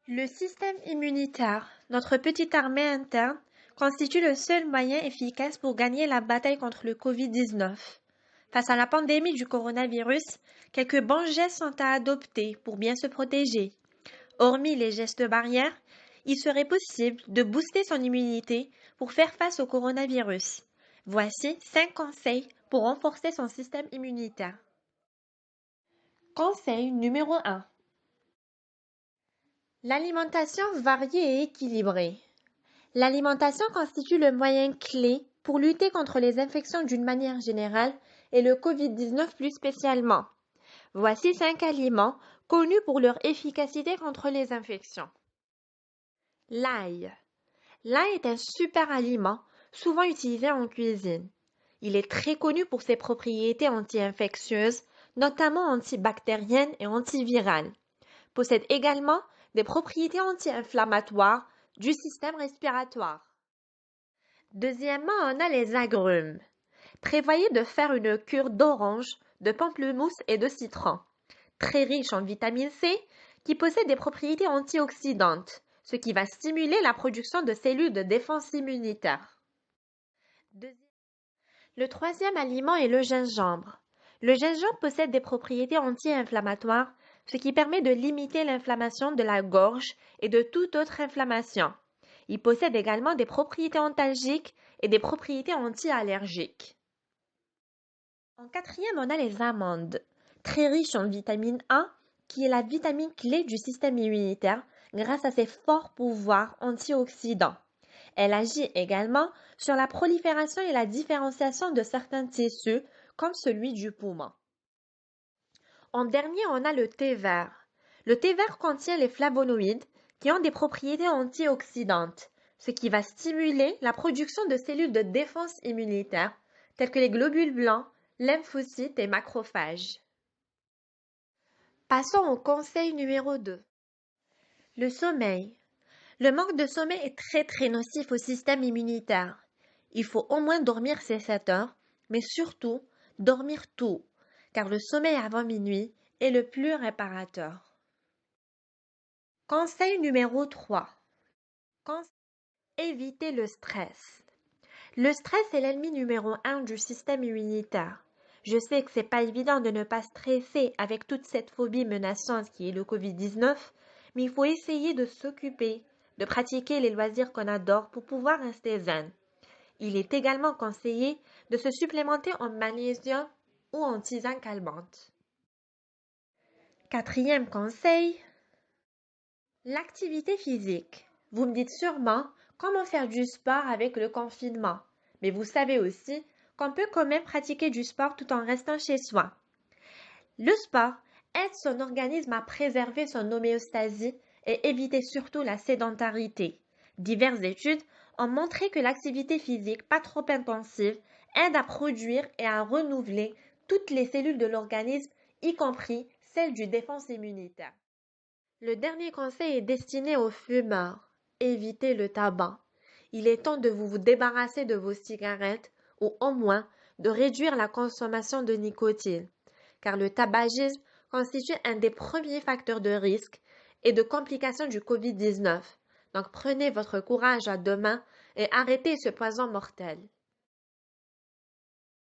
Le système immunitaire, notre petite armée interne, constitue le seul moyen efficace pour gagner la bataille contre le Covid-19. Face à la pandémie du coronavirus, quelques bons gestes sont à adopter pour bien se protéger. Hormis les gestes barrières, il serait possible de booster son immunité pour faire face au coronavirus. Voici 5 conseils pour renforcer son système immunitaire. Conseil numéro 1. L'alimentation variée et équilibrée. L'alimentation constitue le moyen clé pour lutter contre les infections d'une manière générale et le Covid-19 plus spécialement. Voici 5 aliments connus pour leur efficacité contre les infections. L'ail. L'ail est un super aliment, souvent utilisé en cuisine. Il est très connu pour ses propriétés anti-infectieuses, notamment antibactériennes et antivirales. Possède également des propriétés anti-inflammatoires du système respiratoire. Deuxièmement, on a les agrumes. Prévoyez de faire une cure d'orange, de pamplemousse et de citron, très riche en vitamine C, qui possède des propriétés antioxydantes, ce qui va stimuler la production de cellules de défense immunitaire. Le troisième aliment est le gingembre. Le gingembre possède des propriétés anti-inflammatoires, ce qui permet de limiter l'inflammation de la gorge et de toute autre inflammation. Il possède également des propriétés antalgiques et des propriétés anti-allergiques. En quatrième, on a les amandes, très riches en vitamine A, qui est la vitamine clé du système immunitaire grâce à ses forts pouvoirs antioxydants. Elle agit également sur la prolifération et la différenciation de certains tissus, comme celui du poumon. En dernier, on a le thé vert. Le thé vert contient les flavonoïdes qui ont des propriétés antioxydantes, ce qui va stimuler la production de cellules de défense immunitaire, telles que les globules blancs, lymphocytes et macrophages. Passons au conseil numéro 2. Le sommeil. Le manque de sommeil est très nocif au système immunitaire. Il faut au moins dormir ces 7 heures, mais surtout dormir tôt, car le sommeil avant minuit est le plus réparateur. Conseil numéro 3. Éviter le stress. Le stress est l'ennemi numéro 1 du système immunitaire. Je sais que c'est pas évident de ne pas stresser avec toute cette phobie menaçante qui est le Covid-19, mais il faut essayer de s'occuper, de pratiquer les loisirs qu'on adore pour pouvoir rester zen. Il est également conseillé de se supplémenter en magnésium ou en tisane calmante. Quatrième conseil, l'activité physique. Vous me dites sûrement comment faire du sport avec le confinement, mais vous savez aussi qu'on peut quand même pratiquer du sport tout en restant chez soi. Le sport aide son organisme à préserver son homéostasie et éviter surtout la sédentarité. Diverses études ont montré que l'activité physique pas trop intensive aide à produire et à renouveler toutes les cellules de l'organisme, y compris celles du défense immunitaire. Le dernier conseil est destiné aux fumeurs. Évitez le tabac. Il est temps de vous débarrasser de vos cigarettes ou au moins de réduire la consommation de nicotine, car le tabagisme constitue un des premiers facteurs de risque et de complications du Covid-19. Donc prenez votre courage à deux mains et arrêtez ce poison mortel.